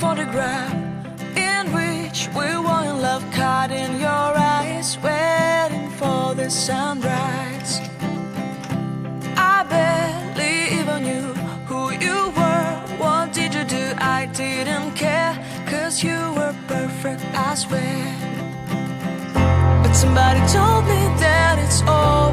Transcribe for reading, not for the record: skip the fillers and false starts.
photograph in which we were in love, caught in your eyes, waiting for the sunrise. I barely even knew who you were. What did you do? I didn't care, 'cause you were perfect, I swear. But somebody told me that it's all